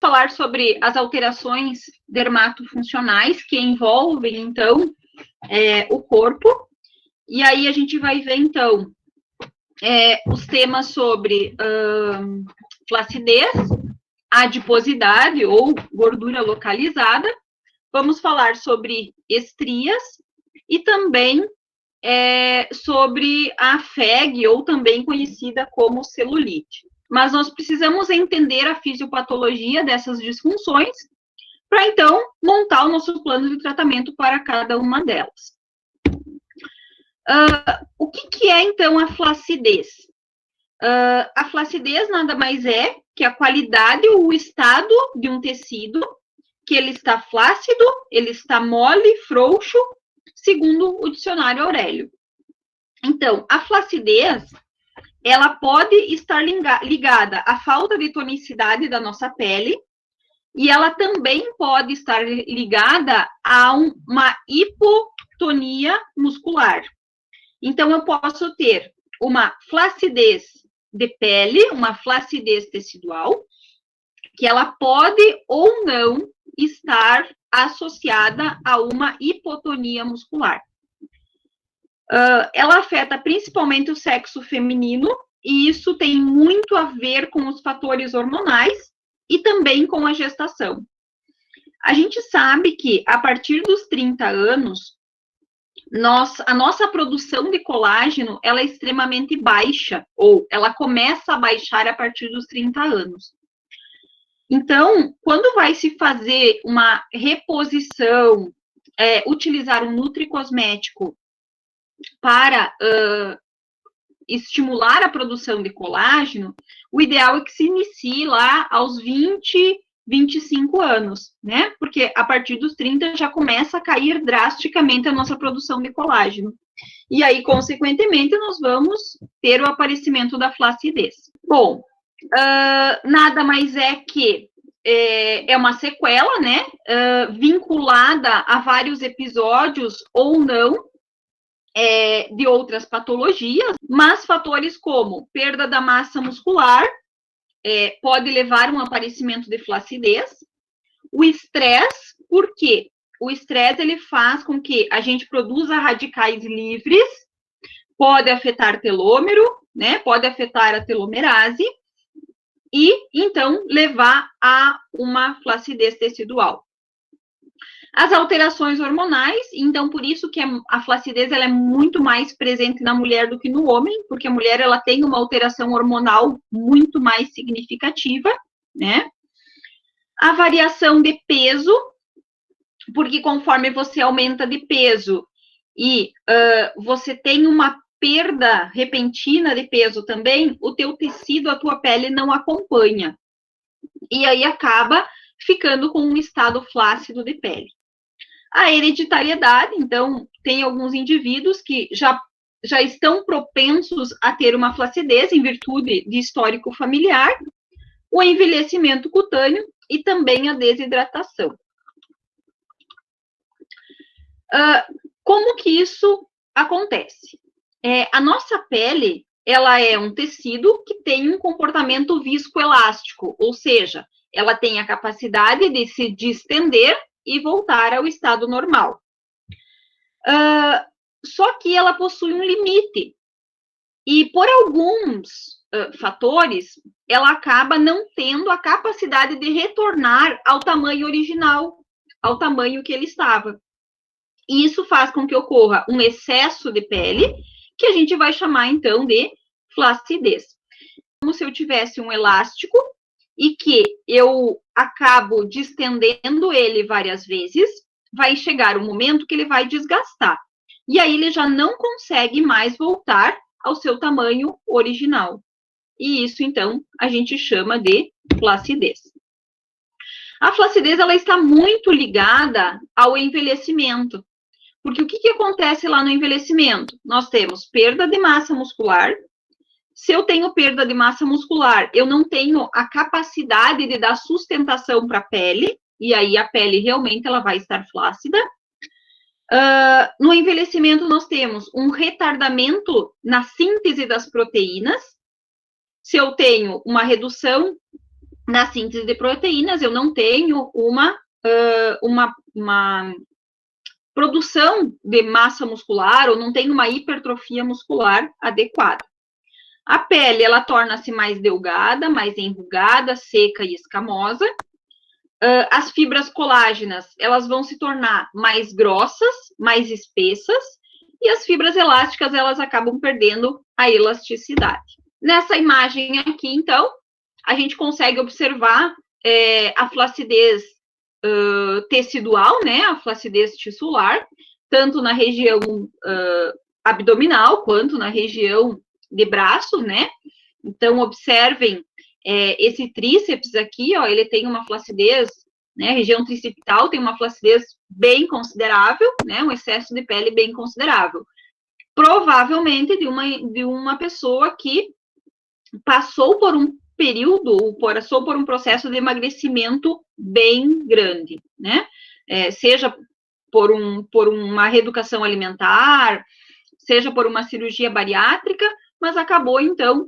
falar sobre as alterações dermatofuncionais que envolvem, então, o corpo. E aí a gente vai ver, então, os temas sobre flacidez, adiposidade ou gordura localizada. Vamos falar sobre estrias e também sobre a FEG, ou também conhecida como celulite. Mas nós precisamos entender a fisiopatologia dessas disfunções para, então, montar o nosso plano de tratamento para cada uma delas. O que é, então, a flacidez? A flacidez nada mais é que a qualidade ou o estado de um tecido que ele está flácido, ele está mole, frouxo, segundo o dicionário Aurélio. Então, a flacidez, ela pode estar ligada à falta de tonicidade da nossa pele, e ela também pode estar ligada a uma hipotonia muscular. Então, eu posso ter uma flacidez de pele, uma flacidez tecidual, que ela pode ou não estar associada a uma hipotonia muscular. Ela afeta principalmente o sexo feminino, e isso tem muito a ver com os fatores hormonais e também com a gestação. A gente sabe que, a partir dos 30 anos, a nossa produção de colágeno, ela é extremamente baixa, ou ela começa a baixar a partir dos 30 anos. Então, quando vai se fazer uma reposição, utilizar um nutricosmético para estimular a produção de colágeno, o ideal é que se inicie lá aos 20, 25 anos, né? Porque a partir dos 30 já começa a cair drasticamente a nossa produção de colágeno. E aí, consequentemente, nós vamos ter o aparecimento da flacidez. Bom, nada mais é que é uma sequela, né? Vinculada a vários episódios ou não de outras patologias, mas fatores como perda da massa muscular pode levar a um aparecimento de flacidez. O estresse, por quê? O estresse, ele faz com que a gente produza radicais livres, pode afetar telômero, né? Pode afetar a telomerase, e, então, levar a uma flacidez tecidual. As alterações hormonais, então, por isso que a flacidez ela é muito mais presente na mulher do que no homem, porque a mulher ela tem uma alteração hormonal muito mais significativa, né? A variação de peso, porque conforme você aumenta de peso e você tem uma perda repentina de peso também, o teu tecido, a tua pele não acompanha. E aí acaba ficando com um estado flácido de pele. A hereditariedade, então, tem alguns indivíduos que já estão propensos a ter uma flacidez em virtude de histórico familiar, o envelhecimento cutâneo e também a desidratação. Como que isso acontece? A nossa pele, ela é um tecido que tem um comportamento viscoelástico, ou seja, ela tem a capacidade de se distender e voltar ao estado normal. Só que ela possui um limite. E por alguns fatores, ela acaba não tendo a capacidade de retornar ao tamanho original, ao tamanho que ele estava. E isso faz com que ocorra um excesso de pele, que a gente vai chamar, então, de flacidez. Como se eu tivesse um elástico e que eu acabo distendendo ele várias vezes, vai chegar um momento que ele vai desgastar. E aí ele já não consegue mais voltar ao seu tamanho original. E isso, então, a gente chama de flacidez. A flacidez, ela está muito ligada ao envelhecimento. Porque o que acontece lá no envelhecimento? Nós temos perda de massa muscular. Se eu tenho perda de massa muscular, eu não tenho a capacidade de dar sustentação para a pele, e aí a pele realmente ela vai estar flácida. No envelhecimento, nós temos um retardamento na síntese das proteínas. Se eu tenho uma redução na síntese de proteínas, eu não tenho uma produção de massa muscular, ou não tenho uma hipertrofia muscular adequada. A pele, ela torna-se mais delgada, mais enrugada, seca e escamosa. As fibras colágenas, elas vão se tornar mais grossas, mais espessas, e as fibras elásticas, elas acabam perdendo a elasticidade. Nessa imagem aqui, então, a gente consegue observar a flacidez tecidual, né, a flacidez tissular, tanto na região abdominal, quanto na região de braço, né? Então, observem esse tríceps aqui, ó, ele tem uma flacidez, né, a região tricipital tem uma flacidez bem considerável, né, um excesso de pele bem considerável. Provavelmente de uma pessoa que passou por um período, ou passou por um processo de emagrecimento bem grande, né? Seja por uma reeducação alimentar, seja por uma cirurgia bariátrica, mas acabou, então,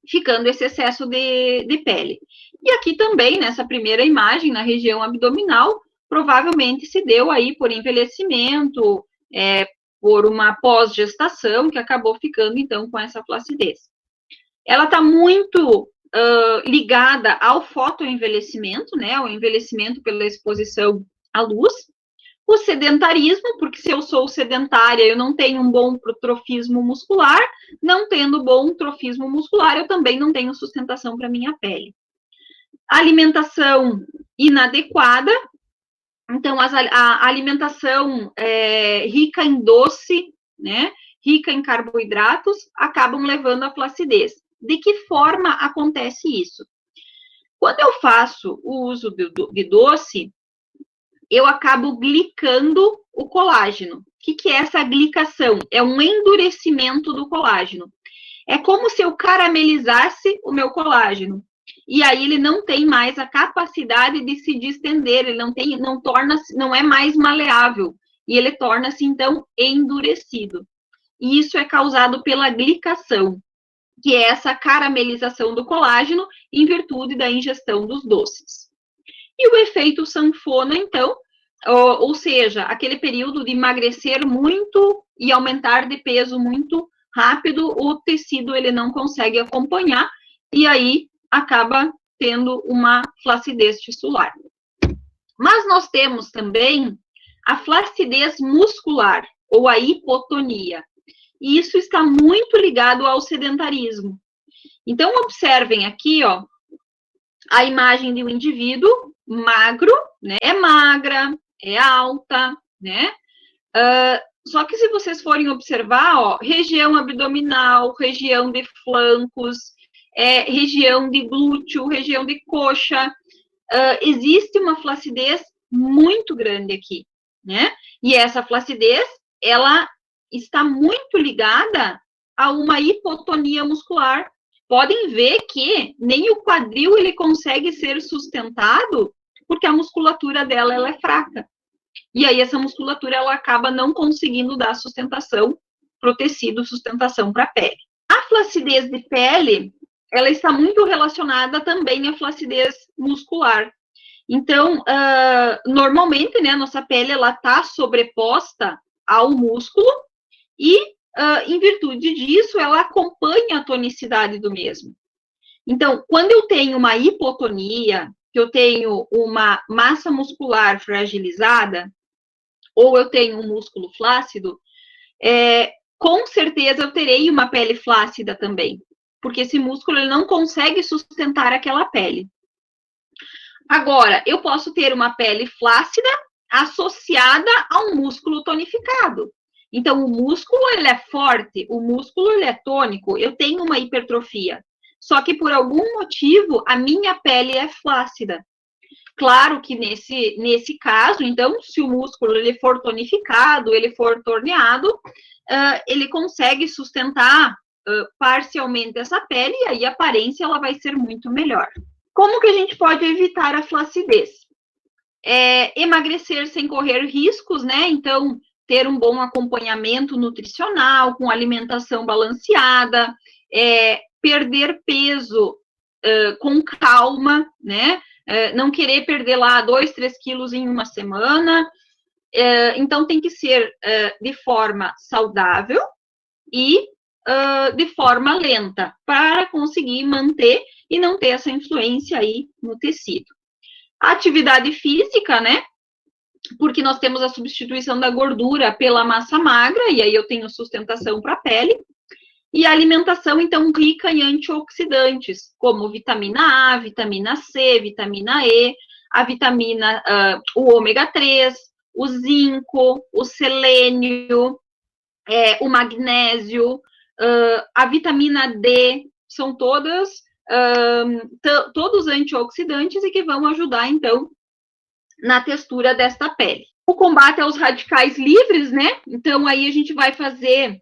ficando esse excesso de pele. E aqui também, nessa primeira imagem, na região abdominal, provavelmente se deu aí por envelhecimento, por uma pós-gestação, que acabou ficando, então, com essa flacidez. Ela está muito ligada ao fotoenvelhecimento, né, ao envelhecimento pela exposição à luz, o sedentarismo, porque se eu sou sedentária, eu não tenho um bom trofismo muscular, não tendo bom trofismo muscular, eu também não tenho sustentação para minha pele. Alimentação inadequada, então a alimentação rica em doce, né, rica em carboidratos, acabam levando à flacidez. De que forma acontece isso? Quando eu faço o uso de doce, eu acabo glicando o colágeno. O que é essa glicação? É um endurecimento do colágeno. É como se eu caramelizasse o meu colágeno. E aí ele não tem mais a capacidade de se distender, ele não é mais maleável. E ele torna-se, então, endurecido. E isso é causado pela glicação, que é essa caramelização do colágeno em virtude da ingestão dos doces. E o efeito sanfona, então, ou seja, aquele período de emagrecer muito e aumentar de peso muito rápido, o tecido ele não consegue acompanhar e aí acaba tendo uma flacidez tissular. Mas nós temos também a flacidez muscular, ou a hipotonia, e isso está muito ligado ao sedentarismo. Então, observem aqui, ó, a imagem de um indivíduo magro, né? É magra, é alta, né? Só que se vocês forem observar, ó, região abdominal, região de flancos, região de glúteo, região de coxa, existe uma flacidez muito grande aqui, né? E essa flacidez, ela está muito ligada a uma hipotonia muscular. Podem ver que nem o quadril ele consegue ser sustentado porque a musculatura dela ela é fraca. E aí essa musculatura ela acaba não conseguindo dar sustentação para o tecido, sustentação para a pele. A flacidez de pele, ela está muito relacionada também à flacidez muscular. Então, normalmente, né, nossa pele ela está sobreposta ao músculo e em virtude disso, ela acompanha a tonicidade do mesmo. Então, quando eu tenho uma hipotonia, que eu tenho uma massa muscular fragilizada, ou eu tenho um músculo flácido, com certeza eu terei uma pele flácida também, porque esse músculo ele não consegue sustentar aquela pele. Agora, eu posso ter uma pele flácida associada a um músculo tonificado. Então, o músculo, ele é forte, o músculo, ele é tônico, eu tenho uma hipertrofia. Só que, por algum motivo, a minha pele é flácida. Claro que nesse caso, então, se o músculo ele for tonificado, ele for torneado, ele consegue sustentar parcialmente essa pele e aí a aparência ela vai ser muito melhor. Como que a gente pode evitar a flacidez? Emagrecer sem correr riscos, né? Então, ter um bom acompanhamento nutricional, com alimentação balanceada, perder peso com calma, né? Não querer perder lá 2, 3 quilos em uma semana. Então, tem que ser de forma saudável e de forma lenta, para conseguir manter e não ter essa influência aí no tecido. A atividade física, né? Porque nós temos a substituição da gordura pela massa magra, e aí eu tenho sustentação para a pele. E a alimentação, então, rica em antioxidantes, como vitamina A, vitamina C, vitamina E, a vitamina, o ômega 3, o zinco, o selênio, o magnésio, a vitamina D, são todas, todos antioxidantes e que vão ajudar, então, na textura desta pele. O combate aos radicais livres, né? Então, aí a gente vai fazer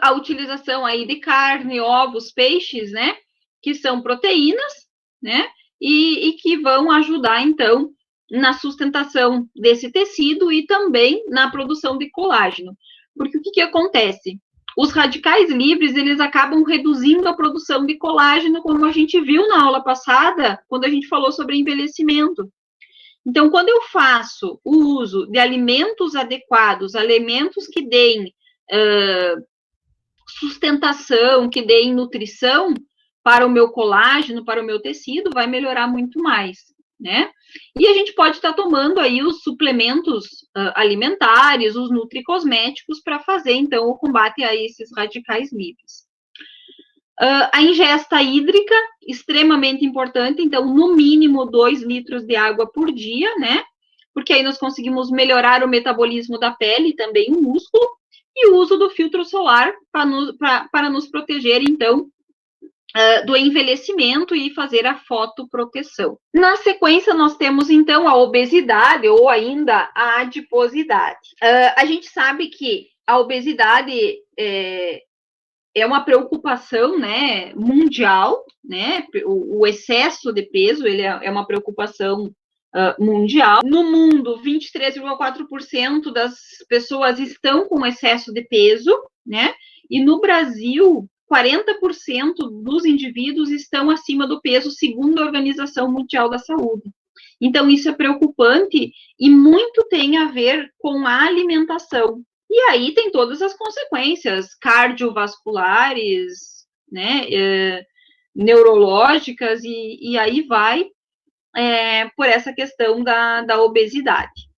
a utilização aí de carne, ovos, peixes, né? Que são proteínas, né? E que vão ajudar, então, na sustentação desse tecido e também na produção de colágeno. Porque o que acontece? Os radicais livres, eles acabam reduzindo a produção de colágeno, como a gente viu na aula passada, quando a gente falou sobre envelhecimento. Então, quando eu faço o uso de alimentos adequados, alimentos que deem sustentação, que deem nutrição para o meu colágeno, para o meu tecido, vai melhorar muito mais, né? E a gente pode estar tomando aí os suplementos alimentares, os nutricosméticos, para fazer, então, o combate a esses radicais livres. A ingesta hídrica, extremamente importante, então, no mínimo 2 litros de água por dia, né? Porque aí nós conseguimos melhorar o metabolismo da pele e também o músculo, e o uso do filtro solar para nos proteger, então, do envelhecimento e fazer a fotoproteção. Na sequência, nós temos, então, a obesidade ou ainda a adiposidade. A gente sabe que a obesidade é uma preocupação, né, mundial, né, o excesso de peso, ele é uma preocupação mundial. No mundo, 23,4% das pessoas estão com excesso de peso, né, e no Brasil, 40% dos indivíduos estão acima do peso, segundo a Organização Mundial da Saúde. Então, isso é preocupante e muito tem a ver com a alimentação. E aí tem todas as consequências cardiovasculares, né, neurológicas, e aí vai por essa questão da obesidade.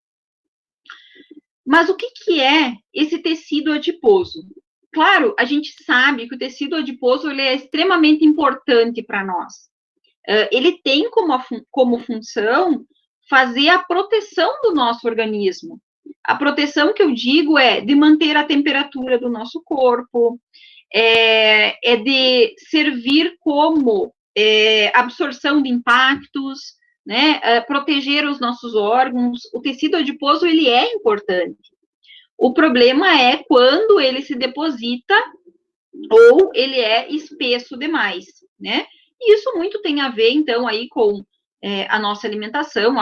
Mas o que é esse tecido adiposo? Claro, a gente sabe que o tecido adiposo ele é extremamente importante para nós. Ele tem como função fazer a proteção do nosso organismo. A proteção que eu digo é de manter a temperatura do nosso corpo, é de servir como absorção de impactos, né, proteger os nossos órgãos. O tecido adiposo, ele é importante. O problema é quando ele se deposita ou ele é espesso demais, né? E isso muito tem a ver, então, aí com a nossa alimentação,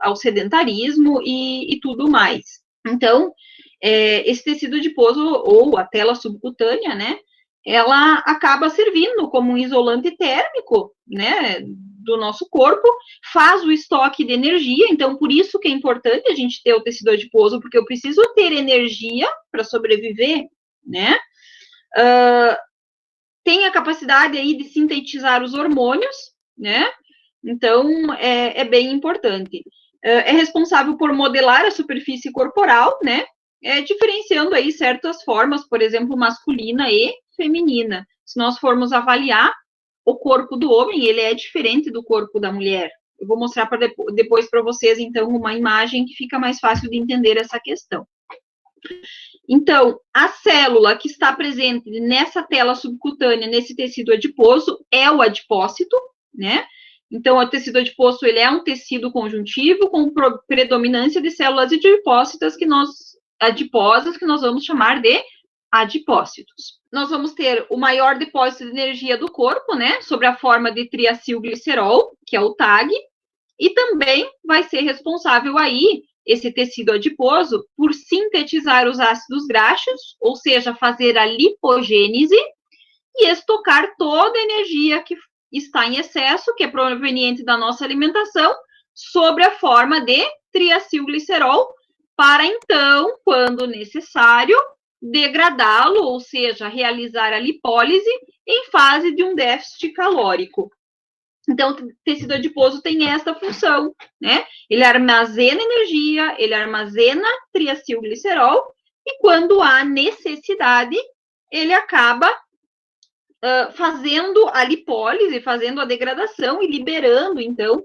ao sedentarismo e tudo mais. Então, esse tecido adiposo ou a tela subcutânea, né, ela acaba servindo como um isolante térmico, né, do nosso corpo, faz o estoque de energia, então por isso que é importante a gente ter o tecido adiposo, porque eu preciso ter energia para sobreviver, né, tem a capacidade aí de sintetizar os hormônios, né, então é bem importante. É responsável por modelar a superfície corporal, né, diferenciando aí certas formas, por exemplo, masculina e feminina. Se nós formos avaliar o corpo do homem, ele é diferente do corpo da mulher. Eu vou mostrar depois para vocês, então, uma imagem que fica mais fácil de entender essa questão. Então, a célula que está presente nessa tela subcutânea, nesse tecido adiposo, é o adipócito, né? Então, o tecido adiposo, ele é um tecido conjuntivo com predominância de células adipócitas adiposas, que nós vamos chamar de adipócitos. Nós vamos ter o maior depósito de energia do corpo, né, sob a forma de triacilglicerol, que é o TAG, e também vai ser responsável aí, esse tecido adiposo, por sintetizar os ácidos graxos, ou seja, fazer a lipogênese e estocar toda a energia está em excesso, que é proveniente da nossa alimentação, sob a forma de triacilglicerol, para então, quando necessário, degradá-lo, ou seja, realizar a lipólise em fase de um déficit calórico. Então, o tecido adiposo tem essa função, né? Ele armazena energia, ele armazena triacilglicerol, e quando há necessidade, ele acaba fazendo a lipólise, fazendo a degradação e liberando, então,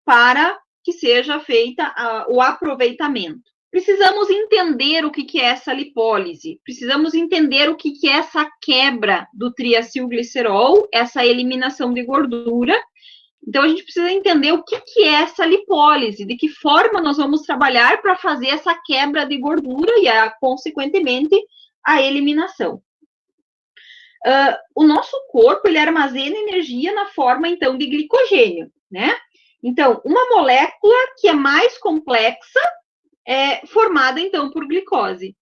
para que seja feita o aproveitamento. Precisamos entender o que é essa lipólise, precisamos entender o que é essa quebra do triacilglicerol, essa eliminação de gordura. Então, a gente precisa entender o que é essa lipólise, de que forma nós vamos trabalhar para fazer essa quebra de gordura e, consequentemente, a eliminação. O nosso corpo, ele armazena energia na forma, então, de glicogênio, né? Então, uma molécula que é mais complexa é formada, então, por glicose.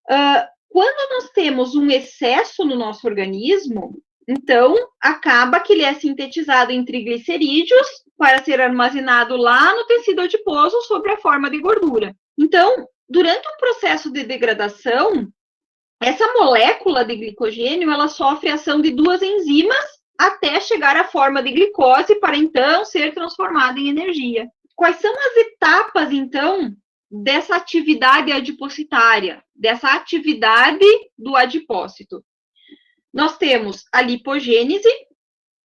Quando nós temos um excesso no nosso organismo, então, acaba que ele é sintetizado em triglicerídeos para ser armazenado lá no tecido adiposo sob a forma de gordura. Então, durante um processo de degradação, essa molécula de glicogênio, ela sofre a ação de duas enzimas até chegar à forma de glicose para, então, ser transformada em energia. Quais são as etapas, então, dessa atividade adipocitária, dessa atividade do adipócito? Nós temos a lipogênese,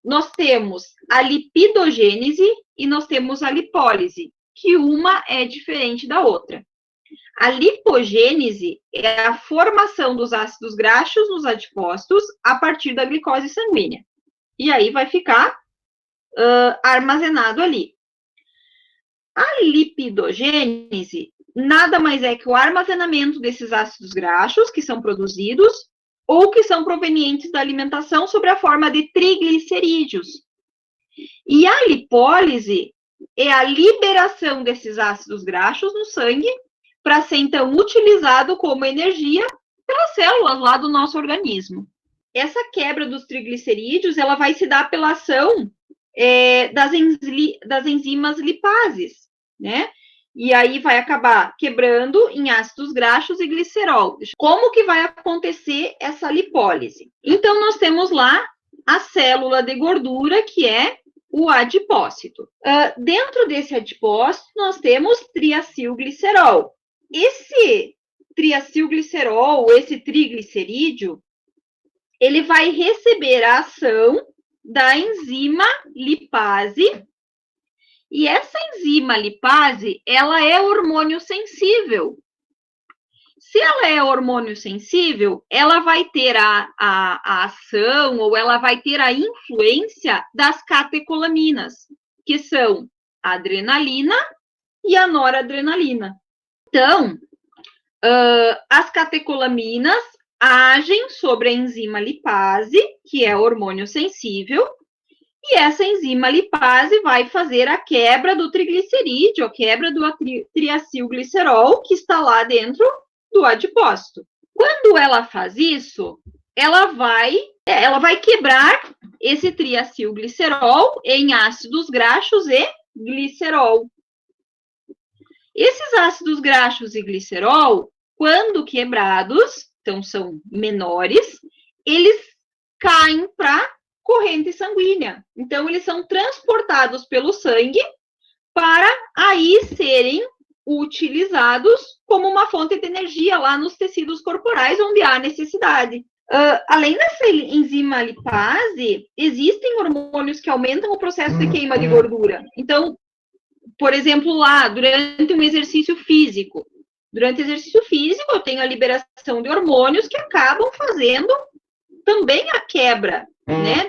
nós temos a lipidogênese e nós temos a lipólise, que uma é diferente da outra. A lipogênese é a formação dos ácidos graxos nos adipócitos a partir da glicose sanguínea. E aí vai ficar armazenado ali. A lipidogênese nada mais é que o armazenamento desses ácidos graxos que são produzidos ou que são provenientes da alimentação sob a forma de triglicerídeos. E a lipólise é a liberação desses ácidos graxos no sangue para ser, então, utilizado como energia pelas células lá do nosso organismo. Essa quebra dos triglicerídeos, ela vai se dar pela ação das enzimas lipases, né? E aí vai acabar quebrando em ácidos graxos e glicerol. Como que vai acontecer essa lipólise? Então, nós temos lá a célula de gordura, que é o adipócito. Dentro desse adipócito, nós temos triacilglicerol. Esse triacilglicerol, esse triglicerídeo, ele vai receber a ação da enzima lipase. E essa enzima lipase, ela é hormônio sensível. Se ela é hormônio sensível, ela vai ter a ação ou ela vai ter a influência das catecolaminas, que são a adrenalina e a noradrenalina. Então, as catecolaminas agem sobre a enzima lipase, que é hormônio sensível, e essa enzima lipase vai fazer a quebra do triglicerídeo, a quebra do triacilglicerol, que está lá dentro do adipócito. Quando ela faz isso, ela vai quebrar esse triacilglicerol em ácidos graxos e glicerol. Esses ácidos graxos e glicerol, quando quebrados, então são menores, eles caem para corrente sanguínea. Então, eles são transportados pelo sangue para aí serem utilizados como uma fonte de energia lá nos tecidos corporais onde há necessidade. Além dessa enzima lipase, existem hormônios que aumentam o processo de queima de gordura. Então, por exemplo, lá, durante um exercício físico, eu tenho a liberação de hormônios que acabam fazendo também a quebra, né,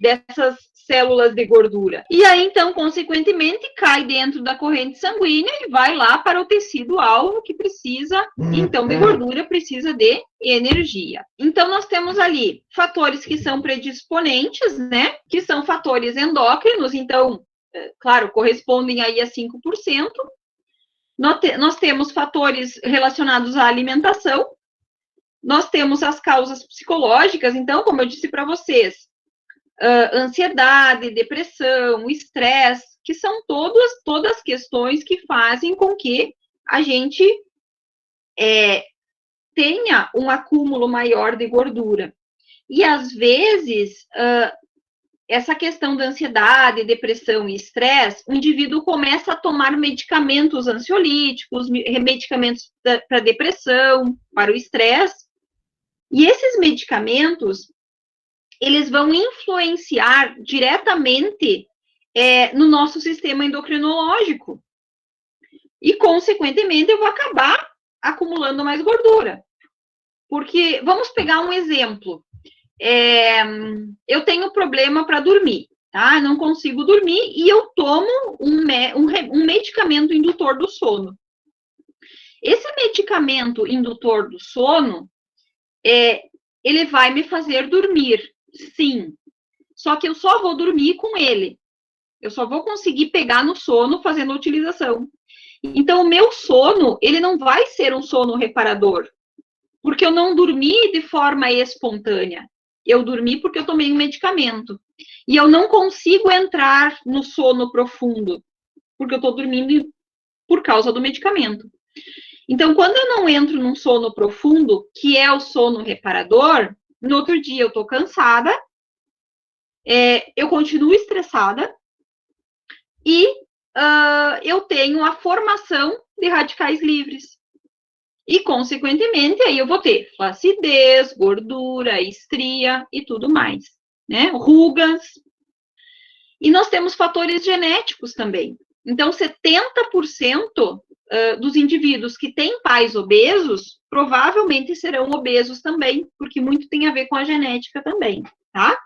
dessas células de gordura. E aí, então, consequentemente, cai dentro da corrente sanguínea e vai lá para o tecido-alvo que precisa, então, de gordura, precisa de energia. Então, nós temos ali fatores que são predisponentes, né, que são fatores endócrinos, então, claro, correspondem aí a 5%. Nós temos fatores relacionados à alimentação, nós temos as causas psicológicas, então, como eu disse para vocês, ansiedade, depressão, estresse, que são todas questões que fazem com que a gente tenha um acúmulo maior de gordura. E, às vezes, essa questão da ansiedade, depressão e estresse, o indivíduo começa a tomar medicamentos ansiolíticos, medicamentos para depressão, para o estresse, e esses medicamentos, eles vão influenciar diretamente no nosso sistema endocrinológico. E, consequentemente, eu vou acabar acumulando mais gordura. Porque, vamos pegar um exemplo. Eu tenho problema para dormir, tá? Não consigo dormir e eu tomo um medicamento indutor do sono. Esse medicamento indutor do sono, ele vai me fazer dormir, sim. Só que eu só vou dormir com ele. Eu só vou conseguir pegar no sono fazendo a utilização. Então, o meu sono, ele não vai ser um sono reparador, porque eu não dormi de forma espontânea. Eu dormi porque eu tomei um medicamento. E eu não consigo entrar no sono profundo, porque eu estou dormindo por causa do medicamento. Então, quando eu não entro num sono profundo, que é o sono reparador, no outro dia eu estou cansada, eu continuo estressada e eu tenho a formação de radicais livres. E, consequentemente, aí eu vou ter flacidez, gordura, estria e tudo mais, né? Rugas. E nós temos fatores genéticos também. Então, 70% dos indivíduos que têm pais obesos provavelmente serão obesos também, porque muito tem a ver com a genética também, tá?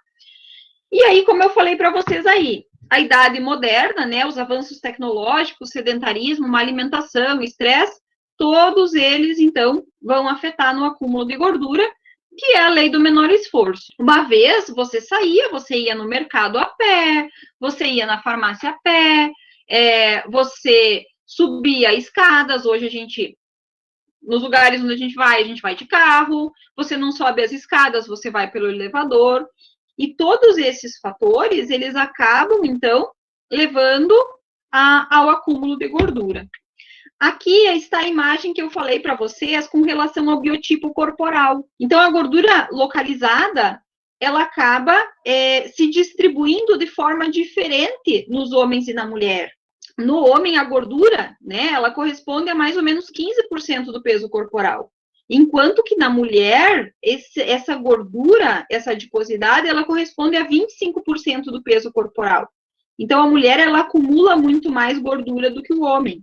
E aí, como eu falei para vocês aí, a idade moderna, né, os avanços tecnológicos, sedentarismo, má alimentação, estresse, todos eles, então, vão afetar no acúmulo de gordura, que é a lei do menor esforço. Uma vez você saía, você ia no mercado a pé, você ia na farmácia a pé, você subia escadas, hoje a gente, nos lugares onde a gente vai de carro, você não sobe as escadas, você vai pelo elevador, e todos esses fatores, eles acabam, então, levando ao acúmulo de gordura. Aqui está a imagem que eu falei para vocês com relação ao biotipo corporal. Então, a gordura localizada, ela acaba se distribuindo de forma diferente nos homens e na mulher. No homem, a gordura, né, ela corresponde a mais ou menos 15% do peso corporal. Enquanto que na mulher, essa gordura, essa adiposidade, ela corresponde a 25% do peso corporal. Então, a mulher, ela acumula muito mais gordura do que o homem.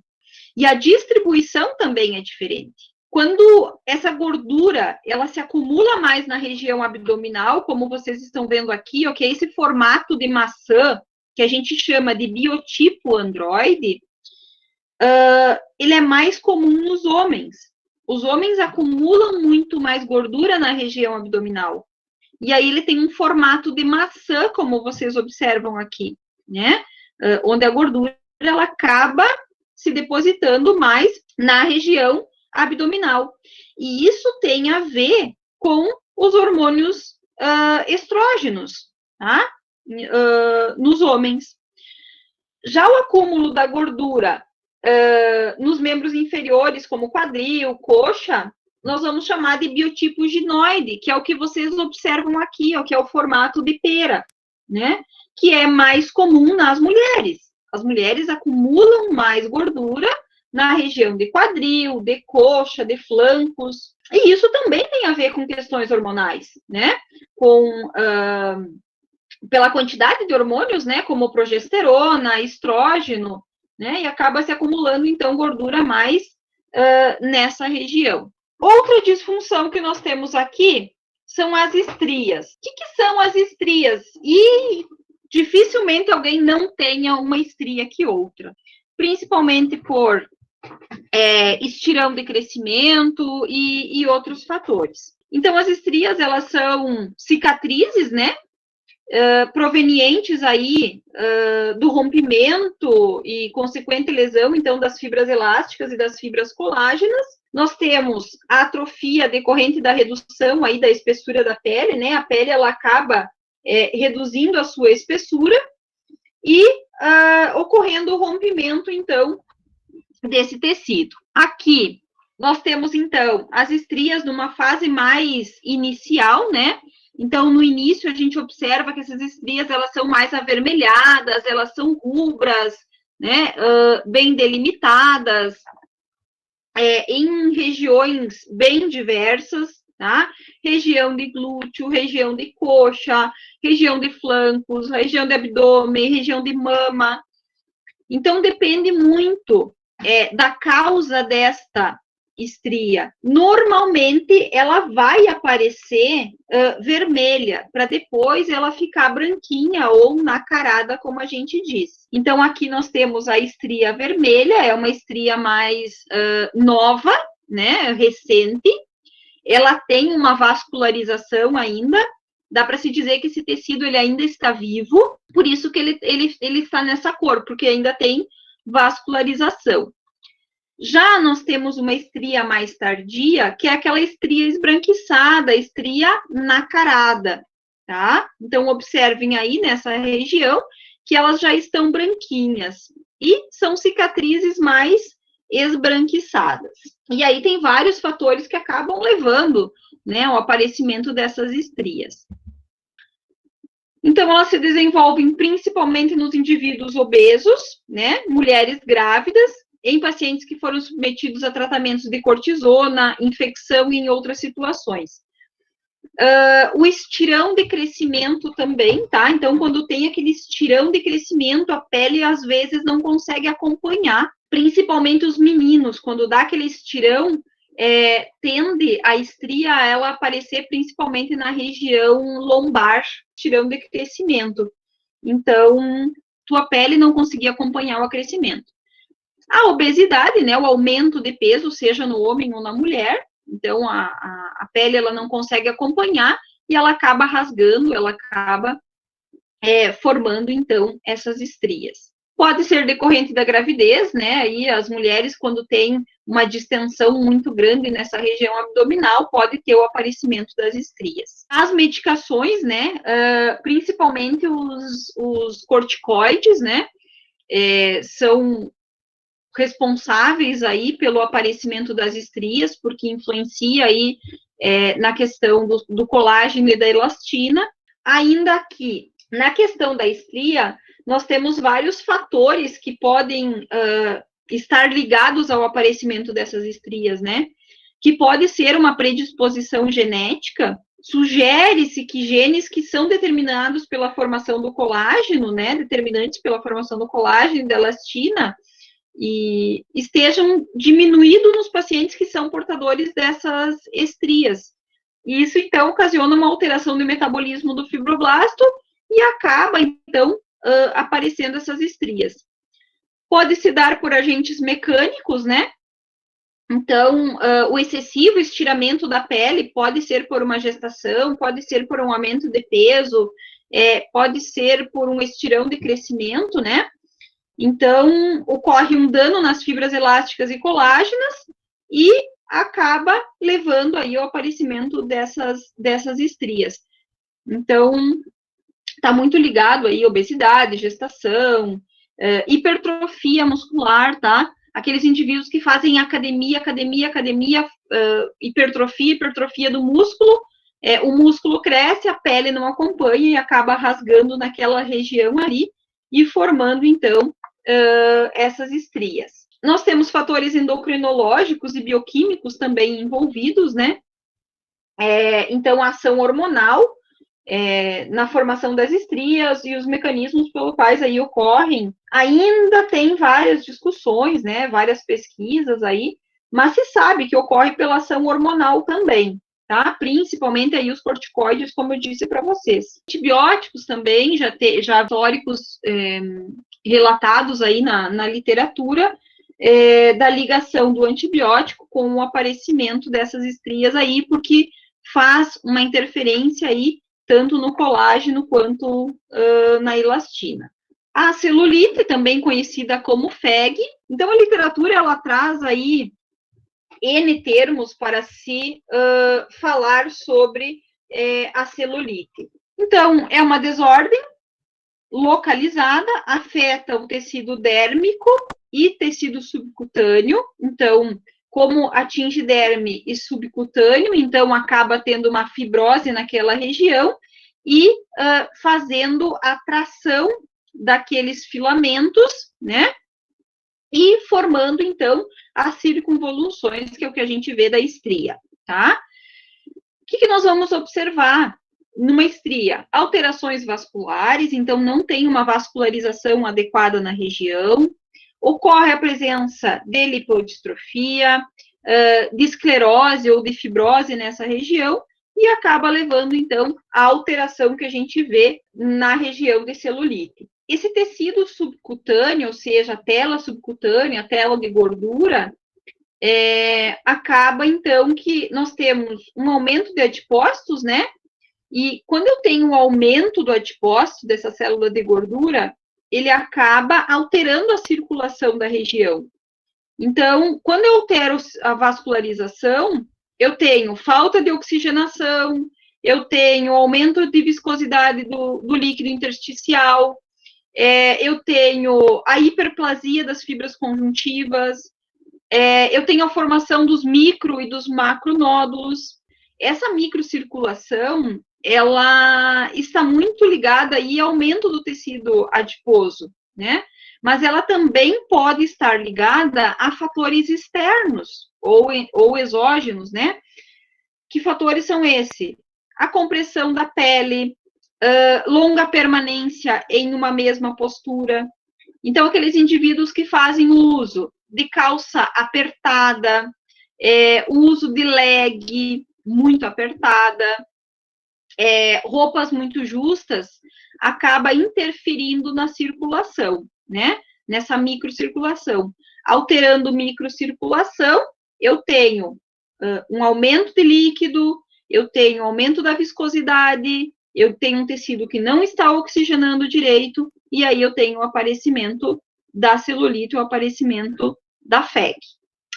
E a distribuição também é diferente. Quando essa gordura, ela se acumula mais na região abdominal, como vocês estão vendo aqui, ok? Esse formato de maçã, que a gente chama de biotipo androide, ele é mais comum nos homens. Os homens acumulam muito mais gordura na região abdominal. E aí ele tem um formato de maçã, como vocês observam aqui, né? Onde a gordura, ela acaba se depositando mais na região abdominal. E isso tem a ver com os hormônios estrógenos, tá? Nos homens. Já o acúmulo da gordura nos membros inferiores, como quadril, coxa, nós vamos chamar de biotipo ginoide, que é o que vocês observam aqui, ó, que é o formato de pera, né? Que é mais comum nas mulheres. As mulheres acumulam mais gordura na região de quadril, de coxa, de flancos. E isso também tem a ver com questões hormonais, né? Pela quantidade de hormônios, né? Como progesterona, estrógeno, né? E acaba se acumulando, então, gordura mais nessa região. Outra disfunção que nós temos aqui são as estrias. O que são as estrias? E dificilmente alguém não tenha uma estria que outra, principalmente por estirão de crescimento e outros fatores. Então, as estrias, elas são cicatrizes, né? Provenientes aí do rompimento e consequente lesão, então, das fibras elásticas e das fibras colágenas. Nós temos a atrofia decorrente da redução aí da espessura da pele, né? A pele, ela acaba reduzindo a sua espessura e ocorrendo o rompimento, então, desse tecido. Aqui, nós temos, então, as estrias numa fase mais inicial, né? Então, no início, a gente observa que essas estrias, elas são mais avermelhadas, elas são rubras, né? Bem delimitadas, em regiões bem diversas, tá? Região de glúteo, região de coxa, região de flancos, região de abdômen, região de mama. Então, depende muito da causa desta estria. Normalmente, ela vai aparecer vermelha, para depois ela ficar branquinha ou nacarada, como a gente diz. Então, aqui nós temos a estria vermelha, é uma estria mais nova, né, recente. Ela tem uma vascularização ainda, dá para se dizer que esse tecido ele ainda está vivo, por isso que ele está nessa cor, porque ainda tem vascularização. Já nós temos uma estria mais tardia, que é aquela estria esbranquiçada, estria nacarada, tá? Então, observem aí nessa região que elas já estão branquinhas e são cicatrizes mais esbranquiçadas. E aí tem vários fatores que acabam levando, né, ao aparecimento dessas estrias. Então, elas se desenvolvem principalmente nos indivíduos obesos, né, mulheres grávidas, em pacientes que foram submetidos a tratamentos de cortisona, infecção e em outras situações. O estirão de crescimento também, tá? Então, quando tem aquele estirão de crescimento, a pele às vezes não consegue acompanhar, principalmente os meninos, quando dá aquele estirão, tende a estria a ela aparecer principalmente na região lombar, estirão de crescimento. Então, tua pele não conseguia acompanhar o crescimento. A obesidade, né, o aumento de peso, seja no homem ou na mulher, então a pele ela não consegue acompanhar e ela acaba rasgando, ela acaba formando, então, essas estrias. Pode ser decorrente da gravidez, né, aí as mulheres, quando têm uma distensão muito grande nessa região abdominal, pode ter o aparecimento das estrias. As medicações, né, principalmente os corticoides, né, são responsáveis aí pelo aparecimento das estrias, porque influencia aí na questão do colágeno e da elastina, ainda que na questão da estria, nós temos vários fatores que podem estar ligados ao aparecimento dessas estrias, né? Que pode ser uma predisposição genética, sugere-se que genes que são determinados pela formação do colágeno, né? Determinantes pela formação do colágeno e da elastina, e estejam diminuídos nos pacientes que são portadores dessas estrias. E isso, então, ocasiona uma alteração do metabolismo do fibroblasto e acaba, então, aparecendo essas estrias. Pode se dar por agentes mecânicos, né? Então, o excessivo estiramento da pele pode ser por uma gestação, pode ser por um aumento de peso, pode ser por um estirão de crescimento, né? Então, ocorre um dano nas fibras elásticas e colágenas e acaba levando aí ao aparecimento dessas estrias. Então, está muito ligado aí obesidade, gestação, hipertrofia muscular, tá? Aqueles indivíduos que fazem academia, hipertrofia do músculo, o músculo cresce, a pele não acompanha e acaba rasgando naquela região ali e formando, então, essas estrias. Nós temos fatores endocrinológicos e bioquímicos também envolvidos, né? Então, a ação hormonal na formação das estrias e os mecanismos pelos quais aí ocorrem. Ainda tem várias discussões, né? Várias pesquisas aí, mas se sabe que ocorre pela ação hormonal também, tá? Principalmente aí os corticoides, como eu disse para vocês. Antibióticos também, já históricos relatados aí na literatura, da ligação do antibiótico com o aparecimento dessas estrias aí, porque faz uma interferência aí, tanto no colágeno quanto na elastina. A celulite, também conhecida como FEG, então a literatura ela traz aí N termos para se falar sobre a celulite. Então, é uma desordem localizada, afeta o tecido dérmico e tecido subcutâneo. Então, como atinge derme e subcutâneo, então acaba tendo uma fibrose naquela região e fazendo a tração daqueles filamentos, né? E formando, então, as circunvoluções, que é o que a gente vê da estria, tá? O que nós vamos observar numa estria? Alterações vasculares, então não tem uma vascularização adequada na região, ocorre a presença de lipodistrofia, de esclerose ou de fibrose nessa região, e acaba levando, então, à alteração que a gente vê na região de celulite. Esse tecido subcutâneo, ou seja, a tela subcutânea, a tela de gordura, acaba, então, que nós temos um aumento de adipócitos, né? E quando eu tenho um aumento do adipócito, dessa célula de gordura, ele acaba alterando a circulação da região. Então, quando eu altero a vascularização, eu tenho falta de oxigenação, eu tenho aumento de viscosidade do líquido intersticial, eu tenho a hiperplasia das fibras conjuntivas, eu tenho a formação dos micro e dos macronódulos. Essa microcirculação, ela está muito ligada aí ao aumento do tecido adiposo, né? Mas ela também pode estar ligada a fatores externos ou exógenos, né? Que fatores são esses? A compressão da pele, longa permanência em uma mesma postura. Então, aqueles indivíduos que fazem uso de calça apertada, o uso de leg muito apertada, roupas muito justas, acaba interferindo na circulação, né? Nessa microcirculação. Alterando microcirculação, eu tenho um aumento de líquido, eu tenho aumento da viscosidade, eu tenho um tecido que não está oxigenando direito, e aí eu tenho o aparecimento da celulite, o aparecimento da FEC.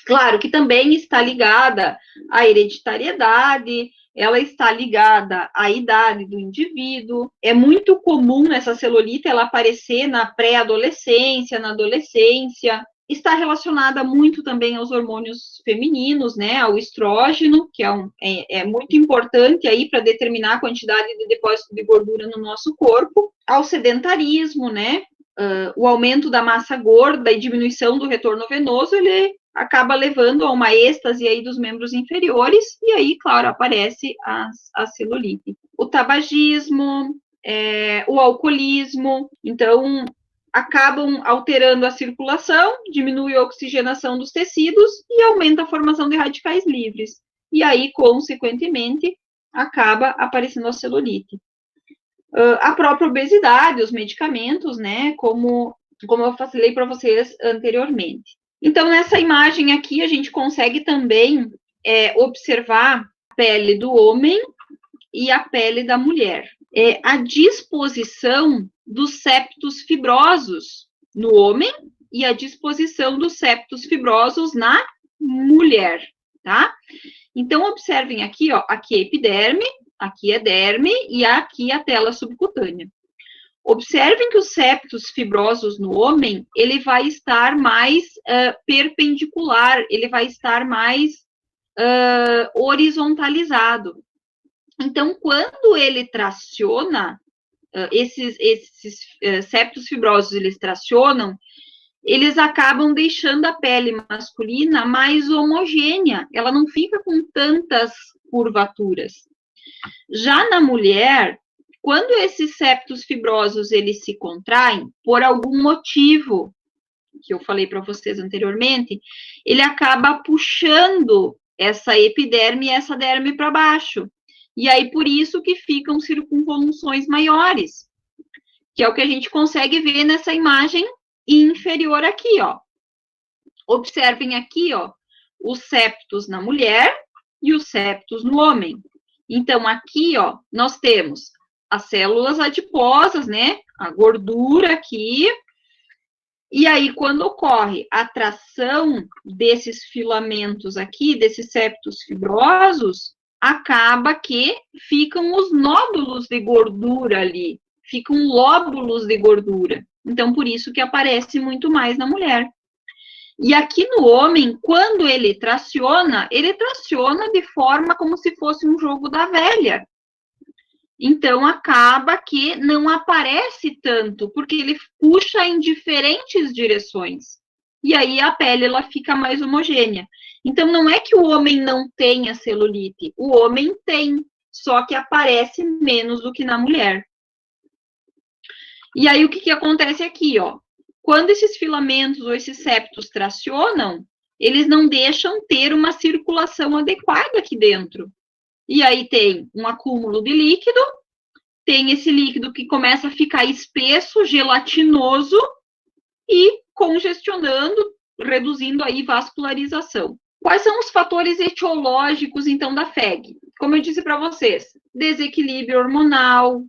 Claro que também está ligada à hereditariedade, ela está ligada à idade do indivíduo. É muito comum essa celulite ela aparecer na pré-adolescência, na adolescência. Está relacionada muito também aos hormônios femininos, né, ao estrógeno, que é muito importante aí para determinar a quantidade de depósito de gordura no nosso corpo, ao sedentarismo, né, o aumento da massa gorda e diminuição do retorno venoso, ele acaba levando a uma êxtase aí dos membros inferiores, e aí, claro, aparece a celulite. O tabagismo, o alcoolismo, então, acabam alterando a circulação, diminui a oxigenação dos tecidos e aumenta a formação de radicais livres. E aí, consequentemente, acaba aparecendo a celulite. A própria obesidade, os medicamentos, né, como eu falei para vocês anteriormente. Então, nessa imagem aqui, a gente consegue também observar a pele do homem e a pele da mulher. A disposição dos septos fibrosos no homem e a disposição dos septos fibrosos na mulher, tá? Então, observem aqui, ó, aqui é epiderme, aqui é derme e aqui a tela subcutânea. Observem que os septos fibrosos no homem, ele vai estar mais perpendicular, ele vai estar mais horizontalizado. Então, quando ele traciona, esses septos fibrosos, eles tracionam, eles acabam deixando a pele masculina mais homogênea, ela não fica com tantas curvaturas. Já na mulher, quando esses septos fibrosos eles se contraem, por algum motivo, que eu falei para vocês anteriormente, ele acaba puxando essa epiderme e essa derme para baixo. E aí, por isso que ficam circunvoluções maiores, que é o que a gente consegue ver nessa imagem inferior aqui, ó. Observem aqui, ó, os septos na mulher e os septos no homem. Então, aqui, ó, nós temos as células adiposas, né? A gordura aqui. E aí, quando ocorre a tração desses filamentos aqui, desses septos fibrosos, acaba que ficam os nódulos de gordura ali, ficam lóbulos de gordura. Então, por isso que aparece muito mais na mulher. E aqui no homem, quando ele traciona de forma como se fosse um jogo da velha. Então, acaba que não aparece tanto, porque ele puxa em diferentes direções. E aí a pele ela fica mais homogênea. Então, não é que o homem não tenha celulite, o homem tem, só que aparece menos do que na mulher. E aí, o que acontece aqui, ó? Quando esses filamentos ou esses septos tracionam, eles não deixam ter uma circulação adequada aqui dentro. E aí tem um acúmulo de líquido, tem esse líquido que começa a ficar espesso, gelatinoso e congestionando, reduzindo aí vascularização. Quais são os fatores etiológicos, então, da FEG? Como eu disse para vocês, desequilíbrio hormonal,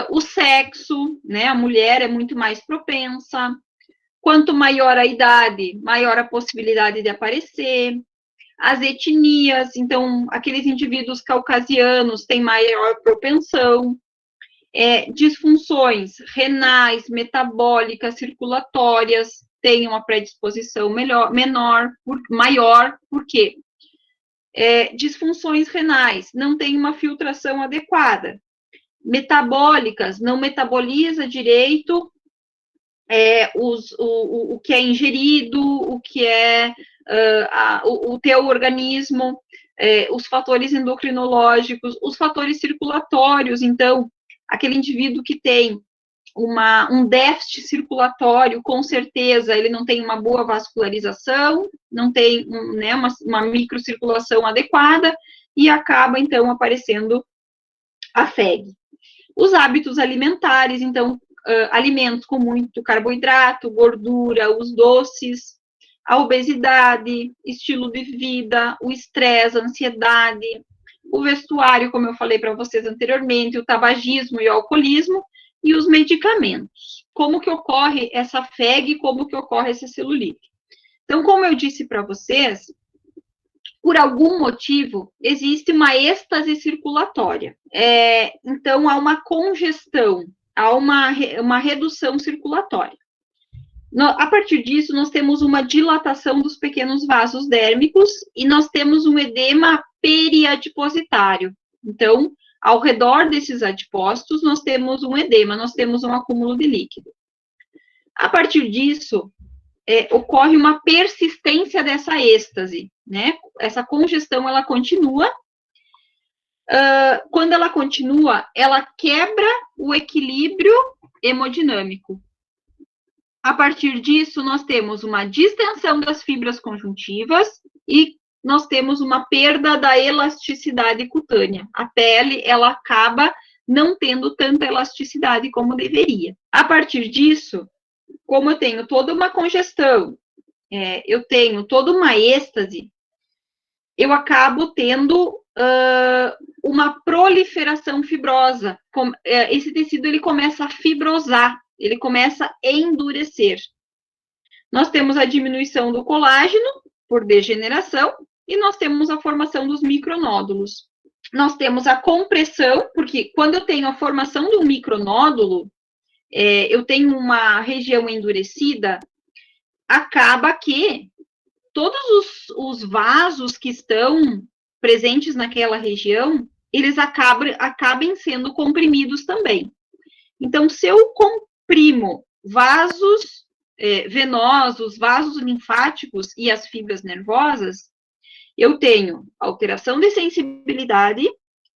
o sexo, né? A mulher é muito mais propensa. Quanto maior a idade, maior a possibilidade de aparecer. As etnias, então, aqueles indivíduos caucasianos têm maior propensão. Disfunções renais, metabólicas, circulatórias, têm uma predisposição maior, por quê? Disfunções renais, não tem uma filtração adequada. Metabólicas, não metaboliza direito o que é ingerido, o que é o teu organismo, os fatores endocrinológicos, os fatores circulatórios. Então, aquele indivíduo que tem um déficit circulatório, com certeza, ele não tem uma boa vascularização, não tem uma microcirculação adequada, e acaba, então, aparecendo a FEG. Os hábitos alimentares, então, alimentos com muito carboidrato, gordura, os doces, a obesidade, estilo de vida, o estresse, a ansiedade, o vestuário, como eu falei para vocês anteriormente, o tabagismo e o alcoolismo, e os medicamentos. Como que ocorre essa FEG, como que ocorre essa celulite? Então, como eu disse para vocês, por algum motivo, existe uma êxtase circulatória. Então, há uma congestão, há uma redução circulatória. A partir disso, nós temos uma dilatação dos pequenos vasos dérmicos e nós temos um edema periadipositário. Então, ao redor desses adipócitos, nós temos um edema, nós temos um acúmulo de líquido. A partir disso, ocorre uma persistência dessa êxtase, né? Essa congestão, ela continua. Quando ela continua, ela quebra o equilíbrio hemodinâmico. A partir disso, nós temos uma distensão das fibras conjuntivas e nós temos uma perda da elasticidade cutânea. A pele, ela acaba não tendo tanta elasticidade como deveria. A partir disso, como eu tenho toda uma congestão, eu tenho toda uma êxtase, eu acabo tendo uma proliferação fibrosa. Esse tecido, ele começa a fibrosar, ele começa a endurecer. Nós temos a diminuição do colágeno por degeneração e nós temos a formação dos micronódulos. Nós temos a compressão, porque quando eu tenho a formação de um micronódulo, eu tenho uma região endurecida, acaba que todos os vasos que estão presentes naquela região, eles acabem sendo comprimidos também. Então, se eu comprimo vasos venosos, vasos linfáticos e as fibras nervosas, eu tenho alteração de sensibilidade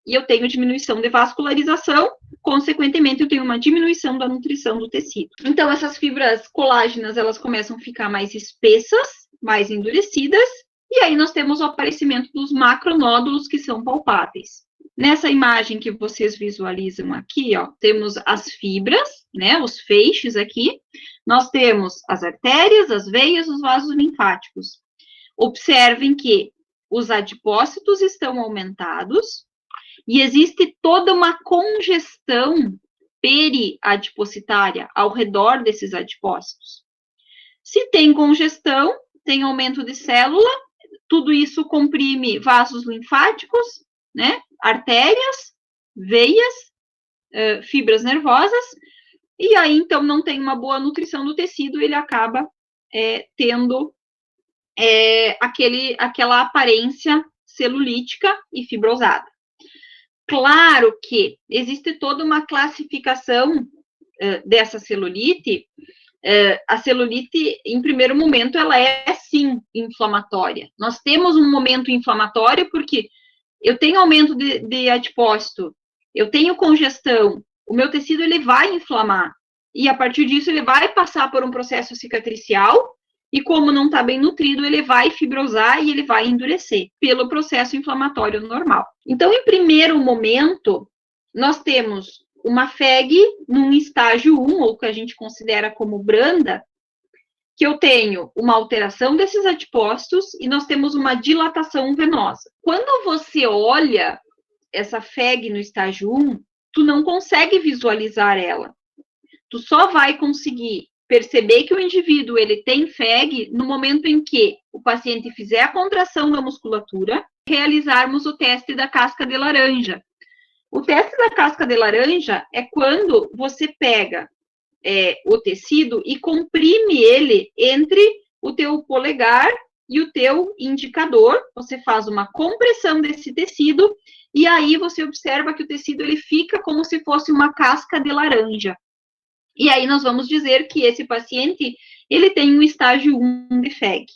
e eu tenho diminuição de vascularização, consequentemente, eu tenho uma diminuição da nutrição do tecido. Então, essas fibras colágenas, elas começam a ficar mais espessas, mais endurecidas, e aí nós temos o aparecimento dos macronódulos que são palpáveis. Nessa imagem que vocês visualizam aqui, ó, temos as fibras, né, os feixes aqui, nós temos as artérias, as veias, os vasos linfáticos. Observem que os adipócitos estão aumentados e existe toda uma congestão periadipositária ao redor desses adipócitos. Se tem congestão, tem aumento de célula, tudo isso comprime vasos linfáticos, né? Artérias, veias, fibras nervosas, e aí, então, não tem uma boa nutrição do tecido, ele acaba tendo aquela aparência celulítica e fibrosada. Claro que existe toda uma classificação dessa celulite. A celulite, em primeiro momento, ela é, sim, inflamatória. Nós temos um momento inflamatório porque eu tenho aumento de adipócito, eu tenho congestão, o meu tecido ele vai inflamar, e a partir disso ele vai passar por um processo cicatricial, e como não está bem nutrido, ele vai fibrosar e ele vai endurecer pelo processo inflamatório normal. Então, em primeiro momento, nós temos uma FEG num estágio 1, ou que a gente considera como branda, que eu tenho uma alteração desses adipócitos e nós temos uma dilatação venosa. Quando você olha essa FEG no estágio 1, tu não consegue visualizar ela. Tu só vai conseguir perceber que o indivíduo ele tem FEG no momento em que o paciente fizer a contração da musculatura, realizarmos o teste da casca de laranja. O teste da casca de laranja é quando você pega o tecido e comprime ele entre o teu polegar e o teu indicador. Você faz uma compressão desse tecido e aí você observa que o tecido ele fica como se fosse uma casca de laranja. E aí nós vamos dizer que esse paciente ele tem um estágio 1 de FEG.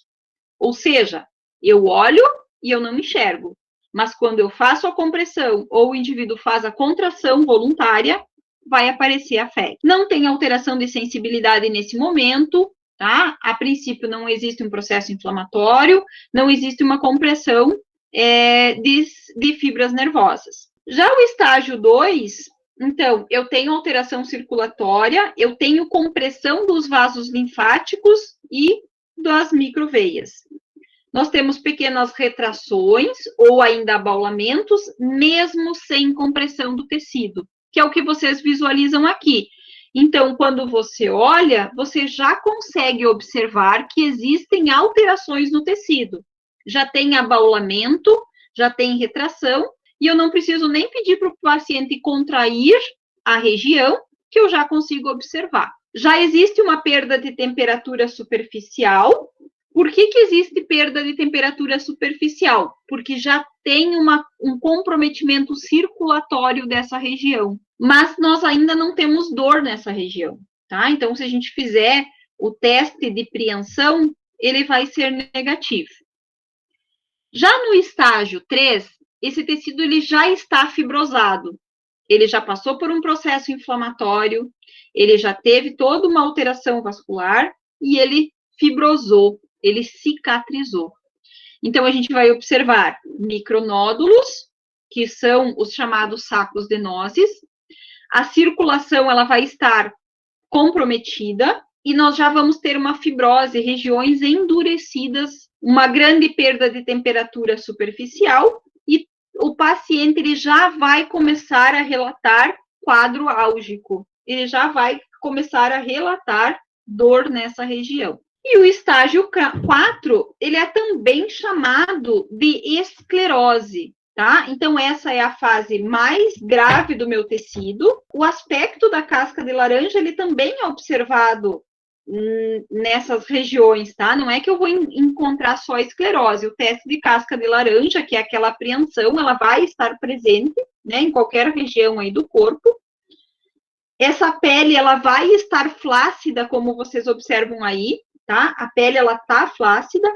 Ou seja, eu olho e eu não enxergo. Mas quando eu faço a compressão ou o indivíduo faz a contração voluntária, vai aparecer a FEG. Não tem alteração de sensibilidade nesse momento, tá? A princípio não existe um processo inflamatório, não existe uma compressão de fibras nervosas. Já o estágio 2, então, eu tenho alteração circulatória, eu tenho compressão dos vasos linfáticos e das microveias. Nós temos pequenas retrações ou ainda abaulamentos, mesmo sem compressão do tecido, que é o que vocês visualizam aqui. Então, quando você olha, você já consegue observar que existem alterações no tecido. Já tem abaulamento, já tem retração, e eu não preciso nem pedir para o paciente contrair a região, que eu já consigo observar. Já existe uma perda de temperatura superficial. Por que existe perda de temperatura superficial? Porque já tem um comprometimento circulatório dessa região. Mas nós ainda não temos dor nessa região, tá? Então, se a gente fizer o teste de preensão, ele vai ser negativo. Já no estágio 3, esse tecido ele já está fibrosado. Ele já passou por um processo inflamatório, ele já teve toda uma alteração vascular e ele fibrosou, ele cicatrizou. Então, a gente vai observar micronódulos, que são os chamados sacos de nozes. A circulação, ela vai estar comprometida e nós já vamos ter uma fibrose, regiões endurecidas, uma grande perda de temperatura superficial e o paciente ele já vai começar a relatar quadro álgico. Ele já vai começar a relatar dor nessa região. E o estágio 4, ele é também chamado de esclerose, tá? Então, essa é a fase mais grave do meu tecido. O aspecto da casca de laranja, ele também é observado nessas regiões, tá? Não é que eu vou encontrar só esclerose. O teste de casca de laranja, que é aquela apreensão, ela vai estar presente, né, em qualquer região aí do corpo. Essa pele, ela vai estar flácida, como vocês observam aí, tá? A pele, ela tá flácida,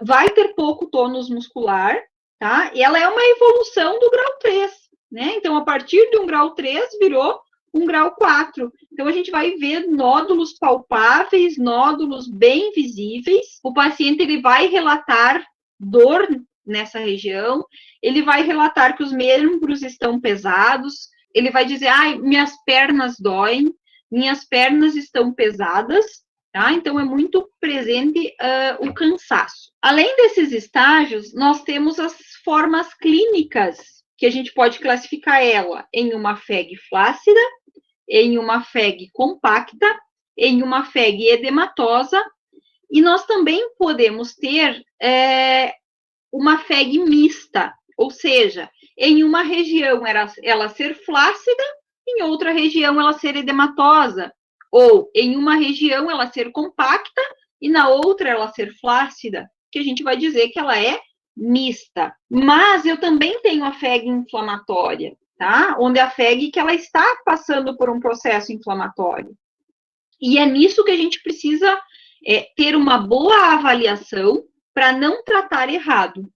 vai ter pouco tônus muscular, tá? E ela é uma evolução do grau 3, né? Então, a partir de um grau 3, virou um grau 4. Então, a gente vai ver nódulos palpáveis, nódulos bem visíveis. O paciente, ele vai relatar dor nessa região, ele vai relatar que os membros estão pesados, ele vai dizer, minhas pernas doem, minhas pernas estão pesadas, tá? Então, é muito presente o cansaço. Além desses estágios, nós temos as formas clínicas, que a gente pode classificar ela em uma FEG flácida, em uma FEG compacta, em uma FEG edematosa E nós também podemos ter uma FEG mista, ou seja, em uma região ela ser flácida, em outra região ela ser edematosa, ou em uma região ela ser compacta e na outra ela ser flácida, que a gente vai dizer que ela é mista. Mas eu também tenho a FEG inflamatória, tá? Onde a FEG que ela está passando por um processo inflamatório. E é nisso que a gente precisa ter uma boa avaliação para não tratar errado.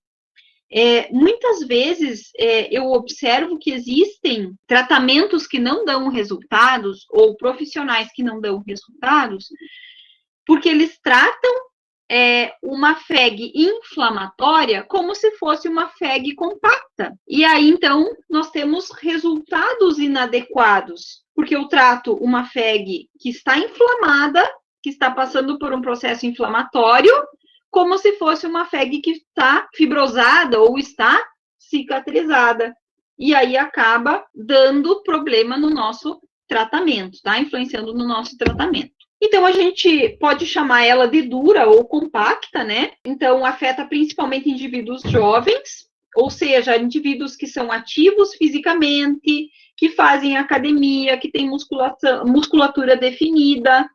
Muitas vezes eu observo que existem tratamentos que não dão resultados ou profissionais que não dão resultados porque eles tratam uma FEG inflamatória como se fosse uma FEG compacta. E aí, então, nós temos resultados inadequados, porque eu trato uma FEG que está inflamada, que está passando por um processo inflamatório, como se fosse uma FEG que está fibrosada ou está cicatrizada. E aí acaba dando problema no nosso tratamento, tá? Influenciando no nosso tratamento. Então, a gente pode chamar ela de dura ou compacta, né? Então, afeta principalmente indivíduos jovens, ou seja, indivíduos que são ativos fisicamente, que fazem academia, que têm musculatura definida.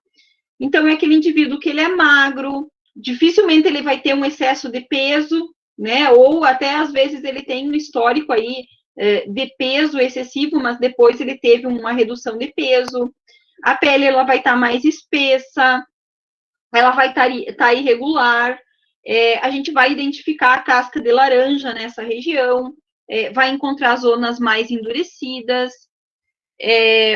Então, é aquele indivíduo que ele é magro, dificilmente ele vai ter um excesso de peso, né? Ou até, às vezes, ele tem um histórico aí de peso excessivo, mas depois ele teve uma redução de peso. A pele ela vai estar mais espessa, ela vai estar irregular, a gente vai identificar a casca de laranja nessa região, vai encontrar zonas mais endurecidas.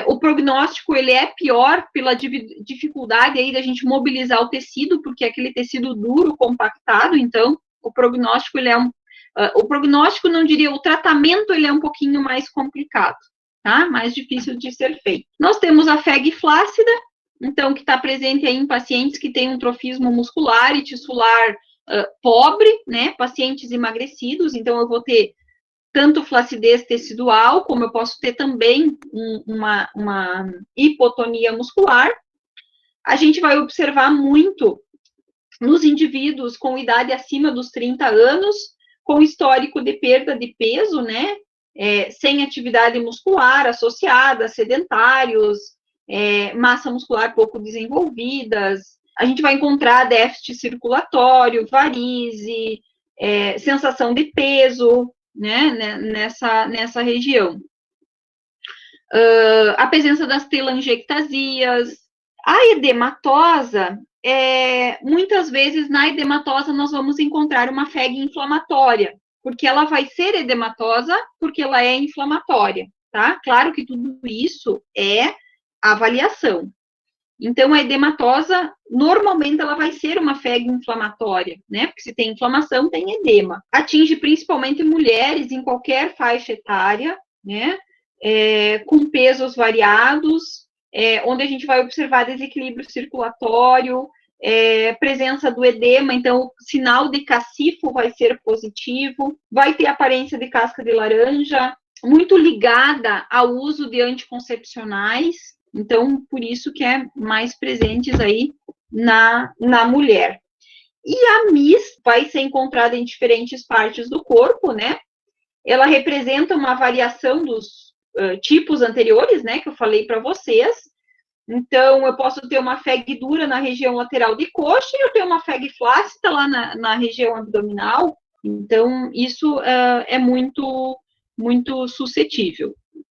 O prognóstico ele é pior pela dificuldade aí da gente mobilizar o tecido, porque é aquele tecido duro, compactado, então o prognóstico ele é o prognóstico, não diria, o tratamento ele é um pouquinho mais complicado. Tá? Mais difícil de ser feito. Nós temos a FEG flácida, então, que está presente aí em pacientes que têm um trofismo muscular e tissular pobre, né? Pacientes emagrecidos, então eu vou ter tanto flacidez tecidual, como eu posso ter também uma hipotonia muscular. A gente vai observar muito nos indivíduos com idade acima dos 30 anos, com histórico de perda de peso, né? Sem atividade muscular associada, sedentários, massa muscular pouco desenvolvidas. A gente vai encontrar déficit circulatório, varize, sensação de peso, né, nessa região. A presença das telangiectasias. A edematosa, muitas vezes na edematosa nós vamos encontrar uma FEG inflamatória, porque ela vai ser edematosa porque ela é inflamatória, tá? Claro que tudo isso é avaliação. Então, a edematosa, normalmente, ela vai ser uma FEG inflamatória, né? Porque se tem inflamação, tem edema. Atinge principalmente mulheres em qualquer faixa etária, né? Com pesos variados, onde a gente vai observar desequilíbrio circulatório, presença do edema, então o sinal de cacifo vai ser positivo, vai ter aparência de casca de laranja, muito ligada ao uso de anticoncepcionais, então por isso que é mais presentes aí na mulher. E a MIS vai ser encontrada em diferentes partes do corpo, né? Ela representa uma variação dos tipos anteriores, né, que eu falei para vocês. Então, eu posso ter uma FEG dura na região lateral de coxa e eu tenho uma FEG flácida lá na região abdominal. Então, isso é muito, muito suscetível.